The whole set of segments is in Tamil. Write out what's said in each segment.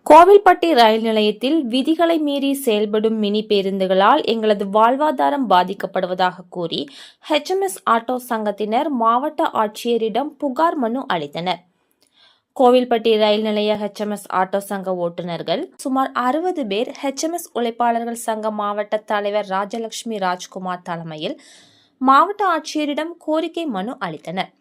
கோவில்பட்டி ரயில் நிலையத்தில் விதிகளை மீறி செயல்படும் மினி பேருந்துகளால் எங்களது வாழ்வாதாரம் பாதிக்கப்படுவதாக கூறி HMS ஆட்டோ சங்கத்தினர் மாவட்ட ஆட்சியரிடம் புகார் மனு அளித்தனர். கோவில்பட்டி ரயில் நிலைய HMS ஆட்டோ சங்க ஓட்டுநர்கள் சுமார் 60 பேர் HMS உழைப்பாளர்கள் சங்க மாவட்ட தலைவர் ராஜலட்சுமி ராஜ்குமார் தலைமையில் மாவட்ட ஆட்சியரிடம் கோரிக்கை மனு அளித்தனர்.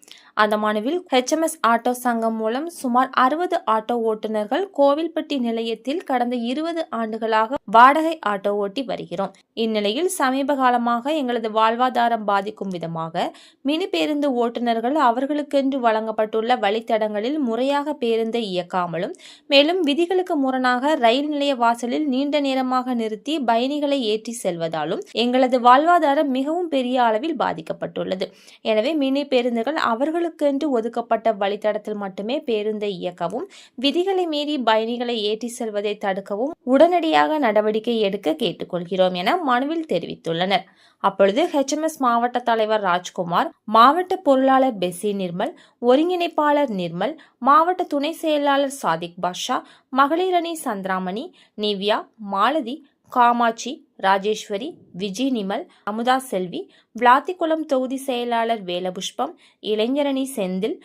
அந்த மனுவில் HMS ஆட்டோ சங்கம் மூலம் சுமார் 60 ஆட்டோ ஓட்டுநர்கள் கோவில்பட்டி நிலையத்தில் கடந்த 20 ஆண்டுகளாக வாடகை ஆட்டோ ஓட்டி வருகிறோம். இந்நிலையில் சமீப காலமாக எங்களது வாழ்வாதாரம் பாதிக்கும் விதமாக மினி பேருந்து ஓட்டுநர்கள் அவர்களுக்கென்று வழங்கப்பட்டுள்ள வழித்தடங்களில் முறையாக பேருந்தை இயக்காமலும், மேலும் விதிகளுக்கு முரணாக ரயில் நிலைய வாசலில் நீண்ட நேரமாக நிறுத்தி பயணிகளை ஏற்றி செல்வதாலும் எங்களது வாழ்வாதாரம் மிகவும் பெரிய அளவில் பாதிக்கப்பட்டுள்ளது. எனவே மினி பேருந்துகள் அவர்களுக்கென்று ஒதுக்கப்பட்ட வழித்தடத்தில் மட்டுமே பேருந்தை இயக்கவும், விதிகளை மீறி பயணிகளை ஏற்றி செல்வதை தடுக்கவும் உடனடியாக நடவடிக்கை எடுக்க கேட்டுக்கொள்கிறோம் என மனுவில் தெரிவித்துள்ளனர். அப்பொழுது HMS மாவட்ட தலைவர் ராஜ்குமார், மாவட்ட பொருளாளர் பெசி நிர்மல், ஒருங்கிணைப்பாளர் நிர்மல், மாவட்ட துணை செயலாளர் சாதிக் பாஷா, மகளிர் அணி சந்திராமணி, நிவ்யா, மாலதி, காமாட்சி, ராஜேஸ்வரி, விஜய் நிமல், அமுதா செல்வி, விளாத்திக்குளம் தொகுதி செயலாளர் வேலபுஷ்பம், இளைஞரணி செந்தில்,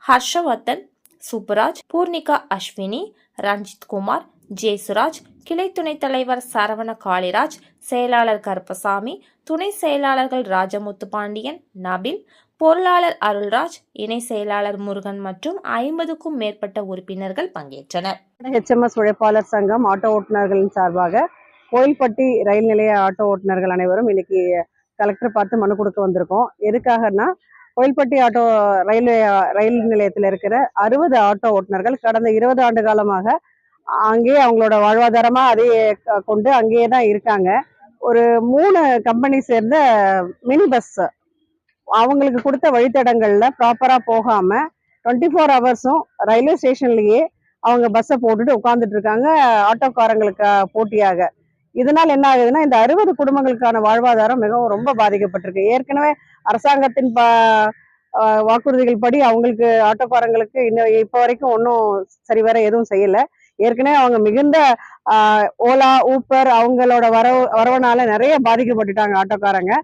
ஹர்ஷவர்தன், சுப்புராஜ், பூர்ணிகா அஸ்வினி, ரஞ்சித் குமார், ஜெயசுராஜ், கிளை துணைத் தலைவர் சரவண காளிராஜ், செயலாளர் கருப்பசாமி, துணை செயலாளர்கள் ராஜமுத்து பாண்டியன், நபில், பொருளாளர் அருள்ராஜ், இணை செயலாளர் முருகன் மற்றும் 50க்கும் மேற்பட்ட உறுப்பினர்கள் பங்கேற்றனர். HMS உழைப்பாளர் சங்கம் ஆட்டோ ஓட்டுநர்களின் சார்பாக கோயில்பட்டி ரயில் நிலைய ஆட்டோ ஓட்டுநர்கள் அனைவரும் இன்னைக்கு கலெக்டர் பார்த்து மனு கொடுக்க வந்திருக்கோம். எதுக்காகனா, கோயில்பட்டி ஆட்டோ ரயில் நிலையத்தில் இருக்கிற 60 ஆட்டோ ஓட்டுநர்கள் கடந்த 20 ஆண்டு காலமாக அங்கேயே அவங்களோட வாழ்வாதாரமா அதையே கொண்டு அங்கேயே தான் இருக்காங்க. ஒரு 3 கம்பெனி சேர்ந்த மினி பஸ் அவங்களுக்கு கொடுத்த வழித்தடங்கள்ல ப்ராப்பரா போகாம 24 ஹவர்ஸும் ரயில்வே ஸ்டேஷன்லயே அவங்க பஸ்ஸை போட்டுட்டு உட்கார்ந்துட்டு இருக்காங்க, ஆட்டோக்காரங்களுக்கு போட்டியாக. இதனால் என்ன ஆகுதுன்னா, இந்த 60 குடும்பங்களுக்கான வாழ்வாதாரம் மிகவும் ரொம்ப பாதிக்கப்பட்டிருக்கு. ஏற்கனவே அரசாங்கத்தின் வாக்குறுதிகள் படி அவங்களுக்கு ஆட்டோக்காரங்களுக்கு இன்னும் இப்போ வரைக்கும் ஒன்றும் சரிவர எதுவும் செய்யல. ஏற்கனவே அவங்க மிகுந்த ஓலா, ஊப்பர் அவங்களோட வரவுனால நிறைய பாதிக்கப்பட்டுட்டாங்க ஆட்டோக்காரங்க.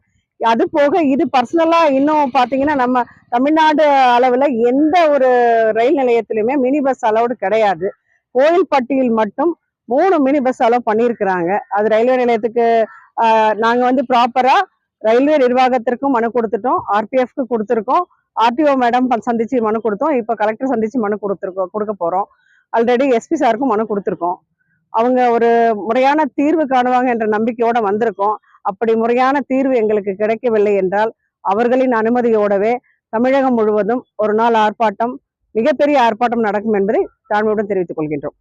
அது போக இது பர்சனலா இன்னும் பாத்தீங்கன்னா, நம்ம தமிழ்நாடு அளவுல எந்த ஒரு ரயில் நிலையத்திலுமே மினி பஸ் அலௌடு கிடையாது. கோயில்பட்டியில் மட்டும் 3 மினி பஸ் அலோவ் பண்ணியிருக்கிறாங்க. அது ரயில்வே நிலையத்துக்கு நாங்க ப்ராப்பரா ரயில்வே நிர்வாகத்திற்கும் மனு கொடுத்துட்டோம், RPFக்கு கொடுத்துருக்கோம், RTO மேடம் சந்திச்சு மனு கொடுத்தோம், இப்போ கலெக்டர் சந்திச்சு மனு கொடுக்க போறோம். ஆல்ரெடி SP சாருக்கும் மனு கொடுத்துருக்கோம். அவங்க ஒரு முறையான தீர்வு காணுவாங்க என்ற நம்பிக்கையோட வந்திருக்கோம். அப்படி முறையான தீர்வு எங்களுக்கு கிடைக்கவில்லை என்றால் அவர்களின் அனுமதியோடவே தமிழகம் முழுவதும் ஒரு நாள் ஆர்ப்பாட்டம், மிகப்பெரிய ஆர்ப்பாட்டம் நடக்கும் என்பதை தாழ்மையுடன் தெரிவித்துக் கொள்கின்றோம்.